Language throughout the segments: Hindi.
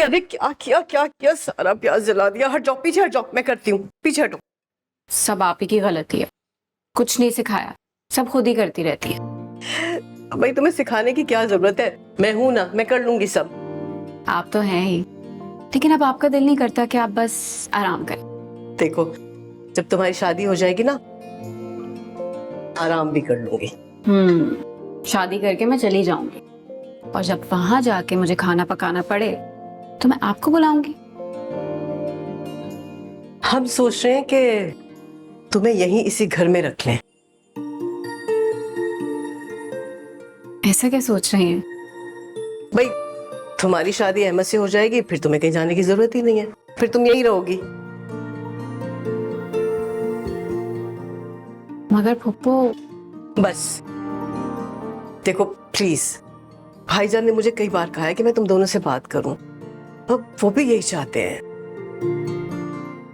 अरे क्या किया क्या किया, सारा प्याज जला दिया। हट जाओ, पीछे हट जाओ, मैं करती हूँ, पीछे हटो। सब आप ही की गलती है, कुछ नहीं सिखाया, सब खुद ही करती रहती है। भाई तुम्हें सिखाने की क्या जरूरत है, मैं हूं ना, मैं कर लूंगी सब। आप तो हैं ही, लेकिन अब आपका दिल नहीं करता कि आप बस आराम करें। देखो, जब तुम्हारी शादी हो जाएगी ना, आराम भी कर लूंगी। शादी करके मैं चली जाऊंगी, और जब वहां जाके मुझे खाना पकाना पड़े तो मैं आपको बुलाऊंगी। हम सोच रहे हैं कि तुम्हें यहीं इसी घर में रख लें। ऐसा क्या सोच रही हैं? भाई तुम्हारी शादी अहमद से हो जाएगी, फिर तुम्हें कहीं जाने की जरूरत ही नहीं है, फिर तुम यहीं रहोगी। मगर फुप्पो, बस देखो प्लीज, भाईजान ने मुझे कई बार कहा है कि मैं तुम दोनों से बात करूं, अब वो भी यही चाहते हैं।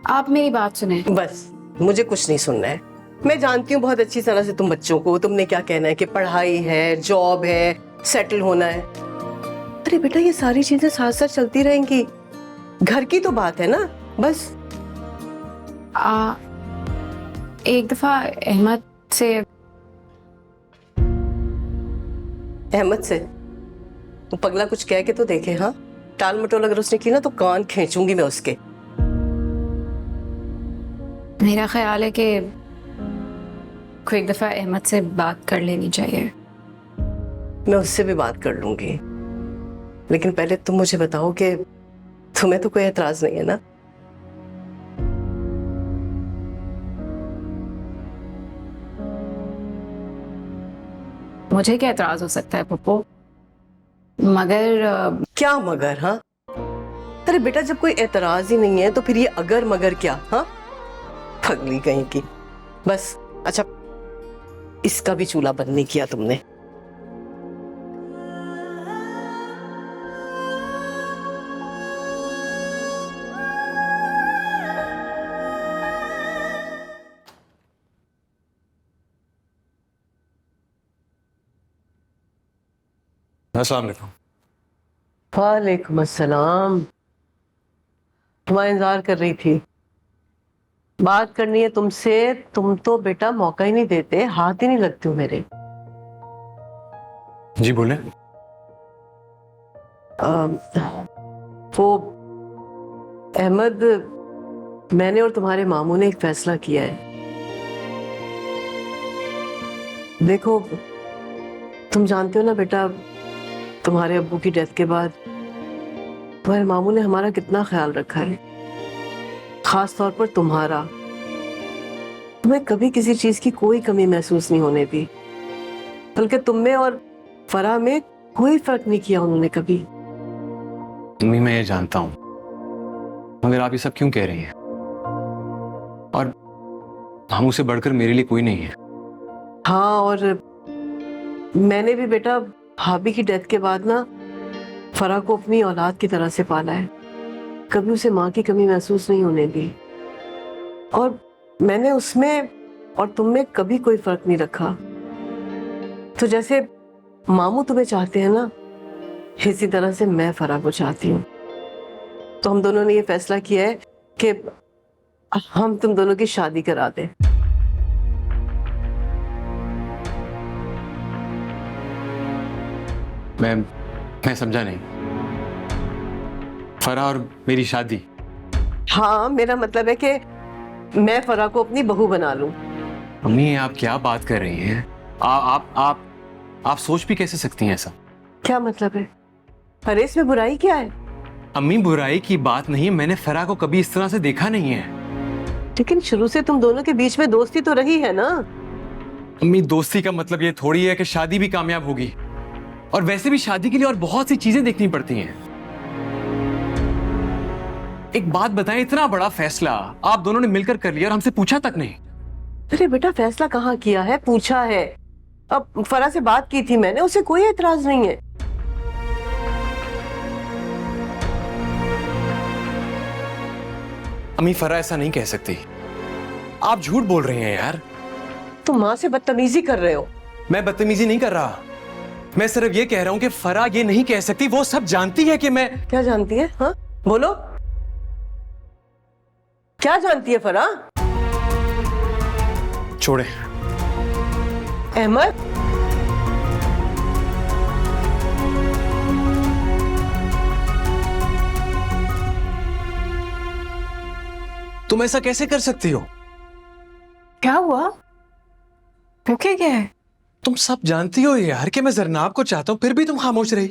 आप मेरी बात सुने। बस मुझे कुछ नहीं सुनना है। मैं जानती हूँ बहुत अच्छी तरह से तुम बच्चों को, तुमने क्या कहना है कि पढ़ाई है, जॉब है, सेटल होना है। अरे बेटा, ये सारी चीजें साथ साथ चलती रहेंगी, घर की तो बात है ना। बस एक दफा अहमद से वो पगला कुछ कह के तो देखे। हाँ, टाल मटोल अगर उसने की ना तो कान खींचूंगी मैं उसके। मेरा ख्याल है कि कोई एक दफा अहमद से बात कर लेनी चाहिए। मैं उससे भी बात कर लूंगी, लेकिन पहले तुम मुझे बताओ कि तुम्हें तो कोई एतराज नहीं है ना? मुझे क्या एतराज हो सकता है पप्पू, मगर क्या मगर? हाँ, अरे बेटा, जब कोई एतराज ही नहीं है तो फिर ये अगर मगर क्या? हाँ, पगली कहीं की। बस अच्छा, इसका भी चूल्हा बंद नहीं किया तुमने। अस्सलाम वालेकुम। वालेकुम अस्सलाम। तुम्हारा इंतजार कर रही थी, बात करनी है तुमसे। तुम तो बेटा मौका ही नहीं देते, हाथ ही नहीं लगते हो मेरे। जी बोले। वो अहमद, मैंने और तुम्हारे मामू ने एक फैसला किया है। देखो, तुम जानते हो ना बेटा, तुम्हारे अब्बू की डेथ के बाद तुम्हारे मामू ने हमारा कितना ख्याल रखा है, खास तौर पर तुम्हारा। तुम्हें कभी किसी चीज की कोई कमी महसूस नहीं होने दी, बल्कि तुम में और फराह में कोई फर्क नहीं किया उन्होंने कभी। मम्मी, मैं ये जानता हूँ, मगर आप ये सब क्यों कह रही हैं? और मामू से बढ़कर मेरे लिए कोई नहीं है। हाँ, और मैंने भी बेटा भाभी की डेथ के बाद ना फराह को अपनी औलाद की तरह से पाला है, कभी उसे माँ की कमी महसूस नहीं होने दी। और मैंने उसमें और तुम में कभी कोई फर्क नहीं रखा। तो जैसे मामू तुम्हें चाहते हैं ना, इसी तरह से मैं फराह को चाहती हूँ। तो हम दोनों ने ये फैसला किया है कि हम तुम दोनों की शादी करा दें। मैं समझा नहीं। फराह और मेरी शादी? हाँ, मेरा मतलब है कि मैं फराह को अपनी बहू बना लूं। मम्मी, आप क्या बात कर रही हैं? आप सोच भी कैसे सकती हैं ऐसा? क्या मतलब है? अरे इसमें बुराई क्या है? अम्मी, बुराई की बात नहीं है, मैंने फराह को कभी इस तरह से देखा नहीं है। लेकिन शुरू से तुम दोनों के बीच में दोस्ती तो रही है ना? अम्मी, दोस्ती का मतलब ये थोड़ी है कि शादी भी कामयाब होगी, और वैसे भी शादी के लिए और बहुत सी चीजें देखनी पड़ती हैं। एक बात बताएं, इतना बड़ा फैसला आप दोनों ने मिलकर कर लिया और हमसे पूछा तक नहीं। अरे बेटा, फैसला कहाँ किया है, पूछा है। अब फराह से बात की थी मैंने, उसे कोई एतराज नहीं है। अम्मी, फराह ऐसा नहीं कह सकती, आप झूठ बोल रहे हैं यार। तुम माँ से बदतमीजी कर रहे हो। मैं बदतमीजी नहीं कर रहा, मैं सिर्फ ये कह रहा हूं कि फरा ये नहीं कह सकती, वो सब जानती है कि मैं। क्या जानती है? हाँ बोलो, क्या जानती है फरा? छोड़े। अहमद, तुम ऐसा कैसे कर सकती हो? क्या हुआ? ओके क्या है? तुम सब जानती हो यार कि मैं जरनाब को चाहता हूं, फिर भी तुम खामोश रही।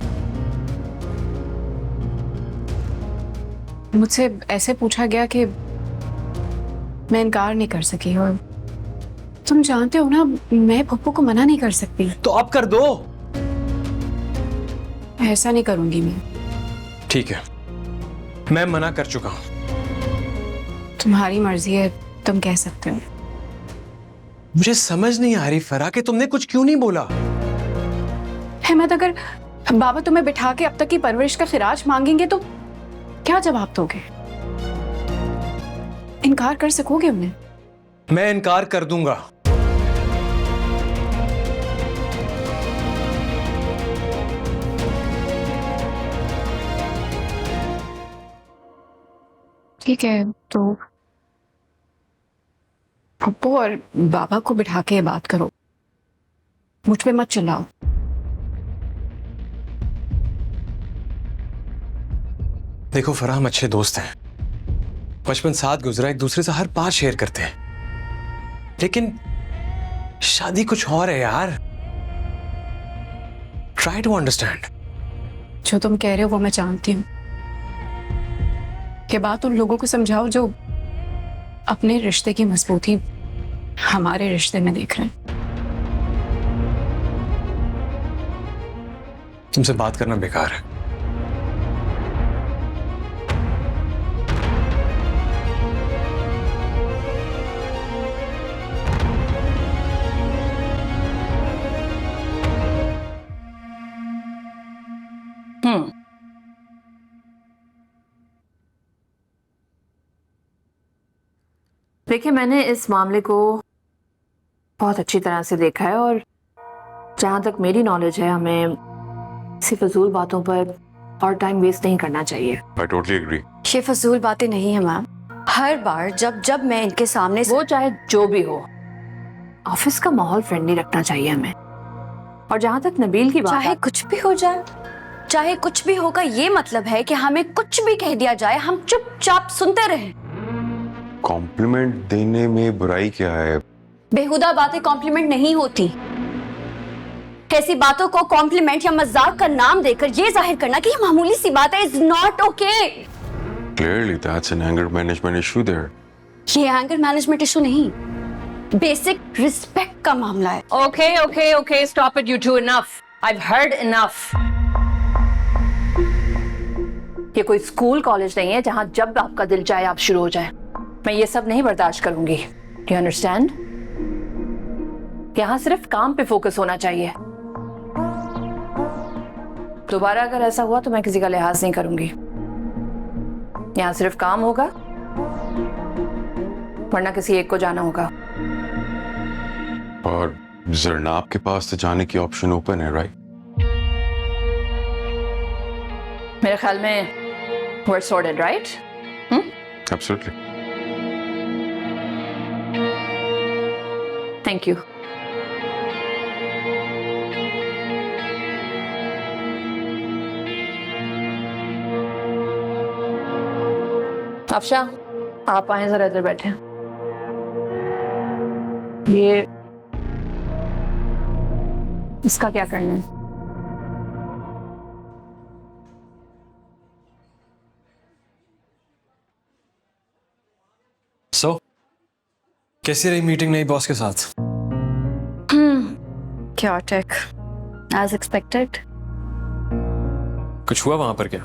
मुझसे ऐसे पूछा गया कि मैं इनकार नहीं कर सकी, और तुम जानते हो ना मैं पप्पू को मना नहीं कर सकती। तो अब कर दो। ऐसा नहीं करूंगी मैं। ठीक है, मैं मना कर चुका हूं। तुम्हारी मर्जी है, तुम कह सकते हो। मुझे समझ नहीं आ रही फरा कि तुमने कुछ क्यों नहीं बोला। अहमद, अगर बाबा तुम्हें बिठा के अब तक की परवरिश का खिराज मांगेंगे तो क्या जवाब दोगे? इनकार कर सकोगे उन्हें? मैं इनकार कर दूंगा। ठीक है, तो पप्पू और बाबा को बिठा के बात करो, मुझ पे मत चिल्लाओ। देखो फरा, हम अच्छे दोस्त हैं, बचपन साथ गुजरा, एक दूसरे से हर बात शेयर करते हैं, लेकिन शादी कुछ और है यार। Try to understand. जो तुम कह रहे हो वो मैं जानती हूँ। के बात उन लोगों को समझाओ जो अपने रिश्ते की मजबूती हमारे रिश्ते में देख रहे हैं। तुमसे बात करना बेकार है। देखिए, मैंने इस मामले को बहुत अच्छी तरह से देखा है, और जहाँ तक मेरी नॉलेज है हमें किसी फजूल बातों पर और टाइम वेस्ट नहीं करना चाहिए। I totally agree. ये फजूल बातें नहीं है मैम। हर बार जब जब मैं इनके सामने वो चाहे जो भी हो, ऑफिस का माहौल फ्रेंडली रखना चाहिए हमें। और जहाँ तक नबील की बात, चाहे कुछ भी हो जाए, चाहे कुछ भी होगा, ये मतलब है कि हमें कुछ भी कह दिया जाए हम चुपचाप सुनते रहें। कॉम्प्लीमेंट देने में बुराई क्या है? बेहुदा बातें कॉम्प्लीमेंट नहीं होती। ऐसी बातों को कॉम्प्लीमेंट या मजाक का नाम देकर ये जाहिर करना कि ये मामूली सी बात है is not okay. Clearly that's an anger management issue there. ये एंगर मैनेजमेंट इशू नहीं, बेसिक रिस्पेक्ट का मामला है। Okay okay okay, stop it, you too, enough, I have heard enough. ये कोई स्कूल कॉलेज नहीं है जहां जब आपका दिल चाहे आप शुरू हो जाए। मैं ये सब नहीं बर्दाश्त करूंगी। You understand? यहां सिर्फ काम पे फोकस होना चाहिए। दोबारा अगर ऐसा हुआ तो मैं किसी का लिहाज नहीं करूंगी। यहां सिर्फ काम होगा, वरना किसी एक को जाना होगा। और जरनाब के पास तो जाने की ऑप्शन ओपन है, राइट? मेरे ख्याल में we're sorted, right? Absolutely. Thank you. Afsha, आप आए, जरा इधर बैठे। ये इसका क्या करना है? सो कैसी रही मीटिंग नई बॉस के साथ? Chaotic, as expected. कुछ हुआ वहां पर क्या?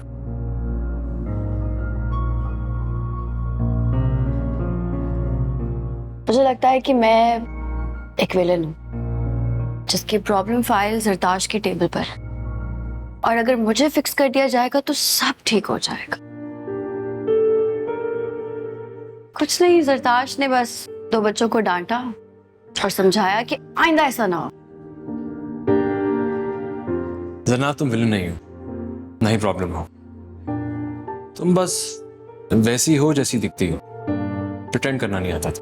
मुझे लगता है कि मैं एक विलन हूँ जिसकी प्रॉब्लम फाइल जरताज के टेबल पर, और अगर मुझे फिक्स कर दिया जाएगा तो सब ठीक हो जाएगा। कुछ नहीं, जरताज ने बस 2 बच्चों को डांटा और समझाया कि आइंदा ऐसा ना हो। जन्नत तुम विलन नहीं हो, ना ही प्रॉब्लम हो। तुम बस वैसी हो जैसी दिखती हो, प्रिटेंड करना नहीं आता था।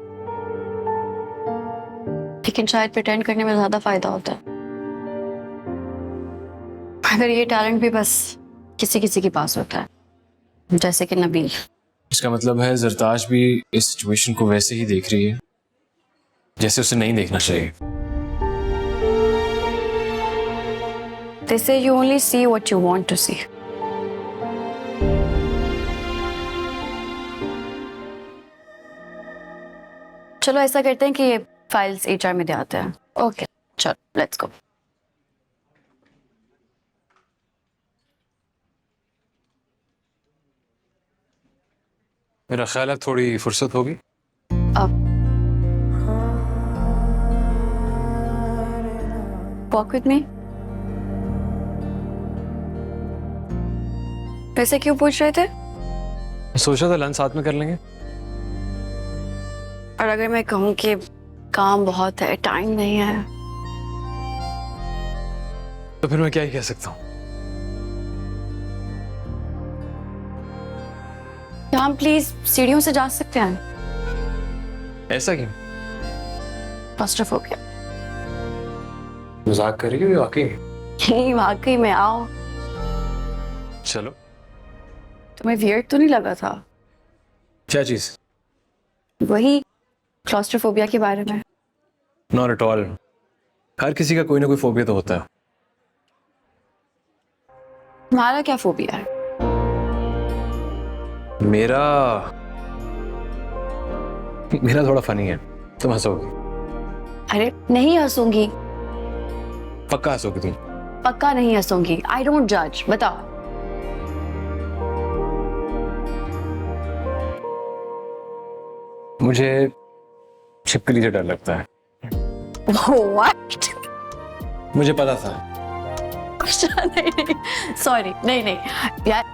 लेकिन शायद प्रिटेंड करने में ज्यादा फायदा होता है। अगर ये टैलेंट भी बस किसी किसी के पास होता है, जैसे कि नबील। इसका मतलब है जरताज भी इस सिचुएशन को वैसे ही देख रही है जैसे उसे नहीं देखना चाहिए। They say you only see what you want to see. चलो ऐसा करते हैं कि ये फाइल्स HR में दे आते हैं। ओके चलो लेट्स गो। मेरा ख्याल है थोड़ी फुर्सत होगी। Walk with me. वैसे क्यों पूछ रहे थे? सोचा था लंच साथ में कर लेंगे। और अगर मैं कहूँ कि काम बहुत है, टाइम नहीं है, तो फिर मैं क्या ही कह सकता हूँ। तो हम प्लीज सीढ़ियों से जा सकते हैं? ऐसा क्यों? क्लॉस्ट्रोफोबिया। मजाक कर रही हो या वाकई? नहीं वाकई में, आओ। चलो। तुम्हें वियर्ड तो नहीं लगा था? क्या चीज? वही क्लॉस्ट्रोफोबिया के बारे में। Not at all. हर किसी का कोई ना कोई फोबिया तो होता है। तुम्हारा क्या फोबिया है? मेरा थोड़ा फनी है, तुम हंसोगी। अरे नहीं हंसूंगी, पक्का हंसोगी तुम? पक्का नहीं हंसूंगी। आई डोंट जज, बताओ। मुझे छिपकली से डर लगता है। What? मुझे पता था। नहीं सॉरी, नहीं नहीं यार,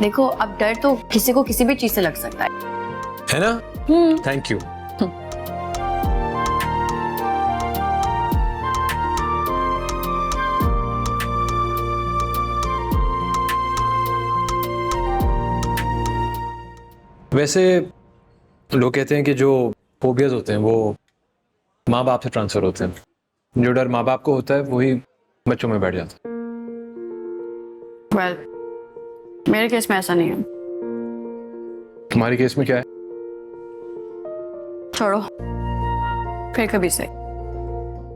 देखो अब डर तो किसी को किसी भी चीज से लग सकता है ना? Thank you. वैसे लोग कहते हैं कि जो फोबियाज होते हैं वो माँ बाप से ट्रांसफर होते हैं। जो डर माँ बाप को होता है वही बच्चों में बैठ जाता है। वेल मेरे केस में ऐसा नहीं है। तुम्हारे केस में क्या है? छोड़ो, फिर कभी से।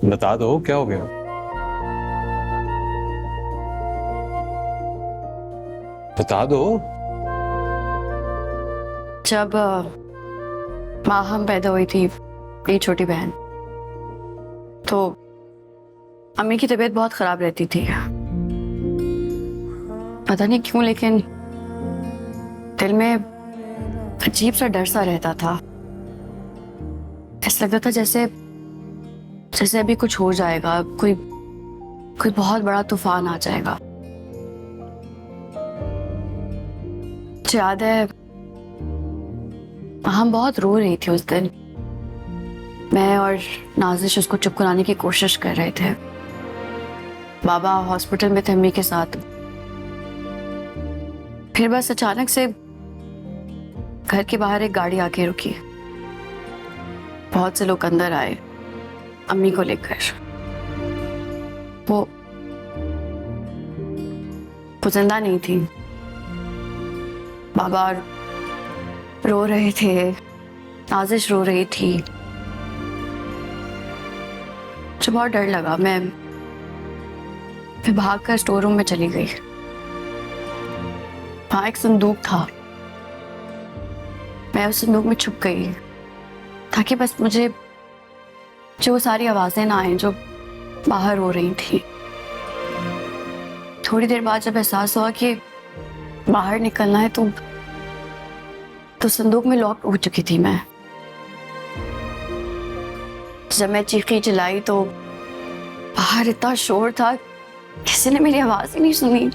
बता दो क्या हो गया। बता दो। जब माहम पैदा हुई थी, मेरी छोटी बहन, तो अम्मी की तबीयत बहुत खराब रहती थी। पता नहीं क्यों लेकिन दिल में अजीब सा डर सा रहता था। ऐसा लगता था जैसे जैसे अभी कुछ हो जाएगा, कोई बहुत बड़ा तूफान आ जाएगा। मुझे याद है हम बहुत रो रही थी उस दिन। मैं और नाजिश उसको चुप कराने की कोशिश कर रहे थे। बाबा हॉस्पिटल में थे अम्मी के साथ। फिर बस अचानक से घर के बाहर एक गाड़ी आके रुकी। बहुत से लोग अंदर आए अम्मी को लेकर। वो जिंदा नहीं थी। बाबा रो रहे थे, नाजिश रो रही थी। मुझे बहुत डर लगा। मैं भागकर स्टोर रूम में चली गई। वहां एक संदूक था। मैं उस संदूक में छुप गई ताकि बस मुझे जो वो सारी आवाजें ना आए जो बाहर हो रही थी। थोड़ी देर बाद जब एहसास हुआ कि बाहर निकलना है तो संदूक में लॉक हो चुकी थी मैं। जब मैं चीखी चिल्लाई तो बाहर इतना शोर था, किसी ने मेरी आवाज ही नहीं सुनी।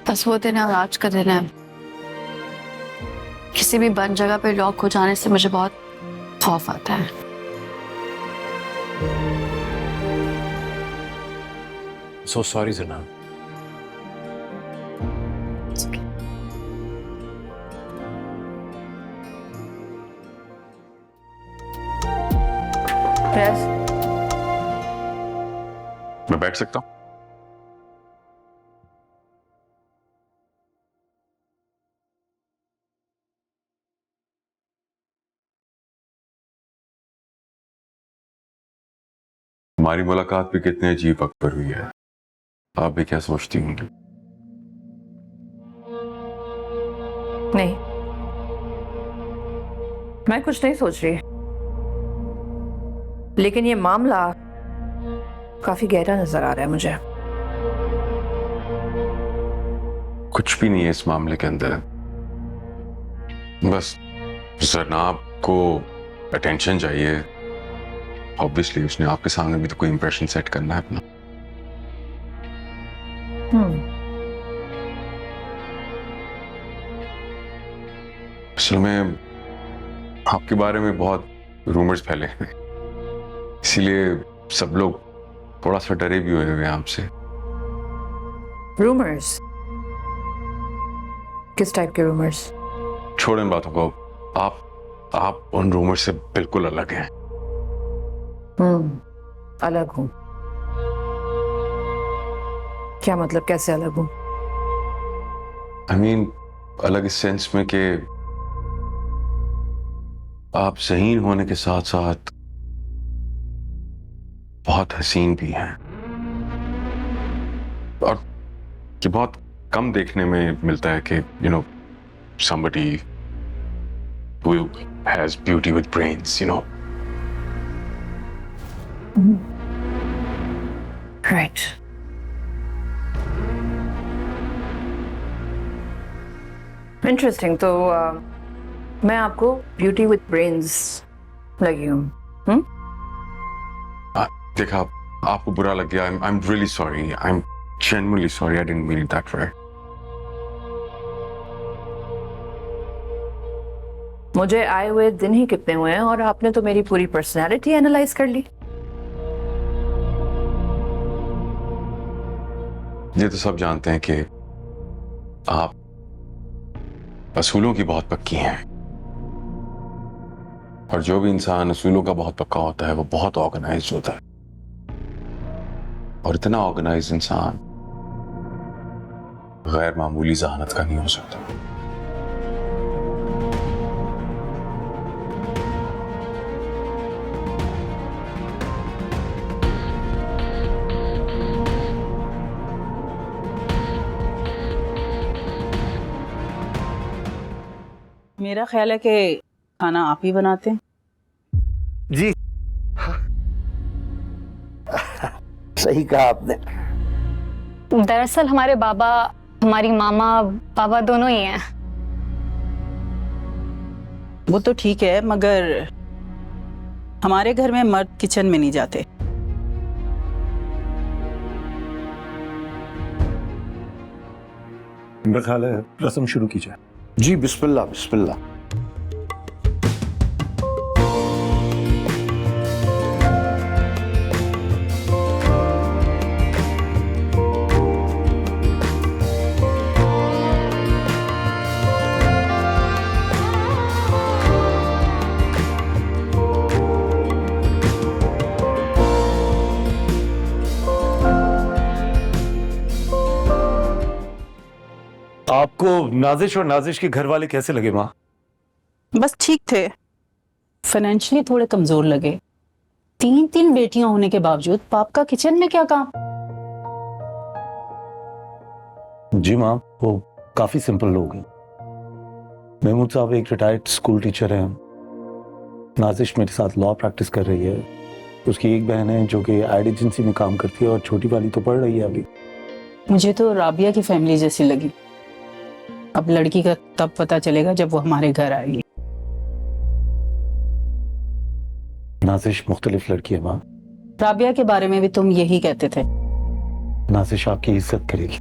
बस वो दिन है, आज का दिन है। किसी भी बंद जगह पे लॉक हो जाने से मुझे बहुत खौफ आता है। so sorry, Zina. Yes. मैं बैठ सकता हूँ? हमारी मुलाकात भी कितने अजीब वक्त पर हुई है। आप भी क्या सोचती होंगी? नहीं, मैं कुछ नहीं सोच रही, लेकिन ये मामला काफी गहरा नजर आ रहा है मुझे। कुछ भी नहीं है इस मामले के अंदर। बस जरनाब को अटेंशन चाहिए। ऑब्वियसली उसने आपके सामने भी तो कोई इंप्रेशन सेट करना है अपना। असल में आपके बारे में बहुत रूमर्स फैले हैं, इसीलिए सब लोग थोड़ा सा डरे भी हुए हैं आपसे। रूमर्स? किस टाइप के रूमर्स? छोड़ें इन बातों को। आप उन रूमर्स से बिल्कुल अलग हैं। अलग हूं? क्या मतलब, कैसे अलग हूं? I mean, अलग इस सेंस में कि आप ज़हीन होने के साथ साथ बहुत हसीन भी हैं, और ये बहुत कम देखने में मिलता है कि somebody who has beauty with brains, right. Interesting. तो मैं आपको ब्यूटी विथ ब्रेन्स लगी हूँ? देखा, आपको बुरा लग गया। I'm really sorry. I'm genuinely sorry. I didn't mean it that way. मुझे आए हुए दिन ही कितने हुए हैं और आपने तो मेरी पूरी पर्सनैलिटी एनालाइज कर ली। ये तो सब जानते हैं कि आप असूलों की बहुत पक्की हैं, और जो भी इंसान असूलों का बहुत पक्का होता है वो बहुत ऑर्गेनाइज्ड होता है, और इतना ऑर्गेनाइज्ड इंसान गैर मामूली जहानत का नहीं हो सकता। मेरा ख्याल है कि खाना आप ही बनाते हैं। जी सही कहा आपने। दरअसल हमारे बाबा, हमारी मामा बाबा दोनों ही हैं। वो तो ठीक है, मगर हमारे घर में मर्द किचन में नहीं जाते। मेरा ख्याल है रस्म शुरू की जाए। जी बिस्मिल्लाह बिस्मिल्लाह। आपको नाजिश और नाजिश के घर वाले कैसे लगे माँ? बस ठीक थे, फाइनेंशियली थोड़े कमजोर लगे। 3 बेटियां होने के बावजूद बाप का किचन में क्या काम? जी माँ, वो काफी सिंपल लोग हैं। महमूद साहब एक रिटायर्ड स्कूल टीचर हैं। नाजिश मेरे साथ लॉ प्रैक्टिस कर रही है। उसकी एक बहन है जो कि एड एजेंसी में काम करती है, और छोटी वाली तो पढ़ रही है अभी। मुझे तो राबिया की फैमिली जैसी लगी। अब लड़की का तब पता चलेगा जब वो हमारे घर आएगी। नाजिश मुख्तलिफ लड़की है माँ। राबिया के बारे में भी तुम यही कहते थे। नाजिश आपकी इज्जत करेगी।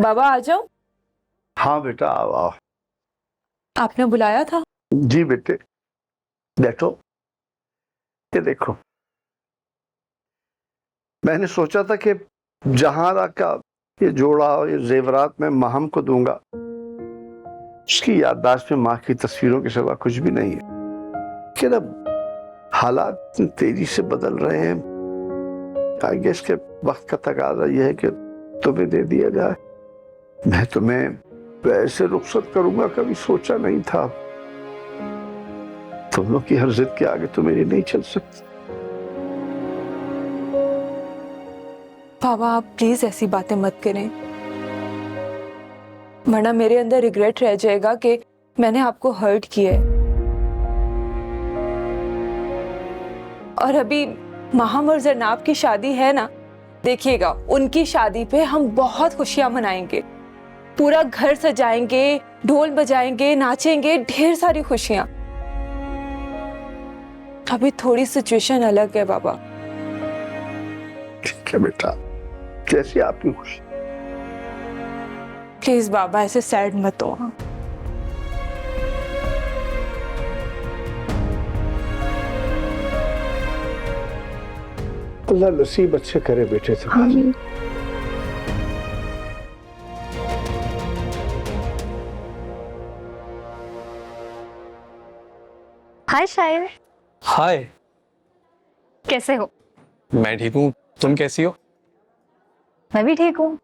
बाबा आ जाओ। हाँ बेटा आओ आओ। आपने बुलाया था? जी बेटे बैठो। ये देखो, मैंने सोचा था कि जहारा का ये जोड़ा ये जेवरात मैं महम को दूंगा, उसकी याददाश्त में माँ की तस्वीरों के सिवा कुछ भी नहीं है। कि अब हालात तेजी से बदल रहे हैं, आई गेस के वक्त का तकाजा यह है कि तुम्हें दे दिया जाए। मैं तुम्हें वैसे रुखसत करूंगा कभी सोचा नहीं था। तुम लोग की हर जिद के आगे तो मेरी नहीं चल सकती। बाबा आप प्लीज ऐसी बातें मत करें, वरना मेरे अंदर रिग्रेट रह जाएगा कि मैंने आपको हर्ट किया है। और अभी महम और जरनाब की शादी है ना, देखिएगा उनकी शादी पे हम बहुत खुशियां मनाएंगे, पूरा घर सजाएंगे, ढोल बजाएंगे, नाचेंगे, ढेर सारी खुशियां। अभी थोड़ी सिचुएशन अलग है बाबा। ठीक है बेटा, जैसी आपकी खुशी। प्लीज बाबा ऐसे सैड मत हो। अल्लाह नसीब अच्छे करे बेटे तुम्हारे। हाय शायर, हाय। कैसे हो? मैं ठीक हूँ, तुम कैसी हो? मैं भी ठीक हूँ।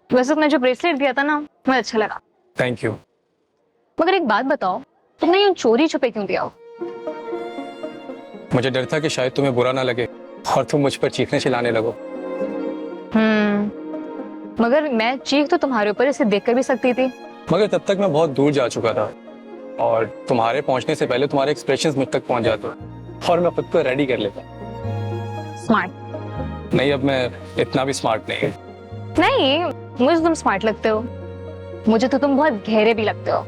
वैसे तुमने जो ब्रेसलेट दिया था ना, मुझे अच्छा लगा। Thank you. मगर एक बात बताओ, तुमने यूं चोरी छुपे क्यों दिया हो? मुझे डर था कि शायद तुम्हें बुरा ना लगे और तुम मुझ पर चीखने चिल्लाने लगो। मगर मैं चीख तो तुम्हारे ऊपर इसे देखकर भी सकती थी। मगर तब तक मैं बहुत दूर जा चुका था और तुम्हारे पहुंचने से पहले तुम्हारे एक्सप्रेशंस मुझ तक पहुंच जाते और मैं खुद को रेडी कर लेता। स्मार्ट नहीं, अब मैं इतना भी स्मार्ट नहीं। नहीं, मुझे तुम स्मार्ट लगते हो। मुझे तो तुम बहुत गहरे भी लगते हो।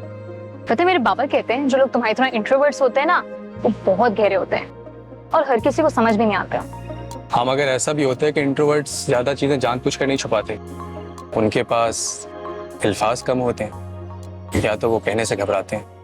पता है मेरे बाबा कहते हैं जो लोग तुम्हारी तरह इंट्रोवर्ट्स होते हैं ना, वो बहुत गहरे होते हैं और हर किसी को समझ भी नहीं आता। हाँ, मगर ऐसा भी होता है कि इंट्रोवर्ट्स ज्यादा चीजें जानबूझकर नहीं छुपाते। उनके पास अल्फाज कम होते हैं या तो वो कहने से घबराते हैं।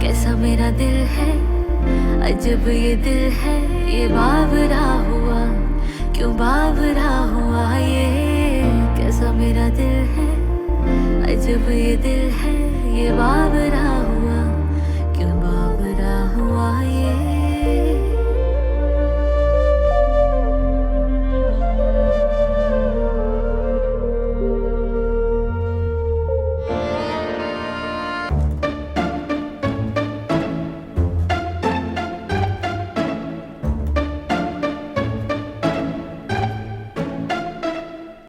कैसा मेरा दिल है, अजब ये दिल है, ये बावरा हुआ, क्यों बावरा हुआ ये। कैसा मेरा दिल है, अजब ये दिल है, ये बावरा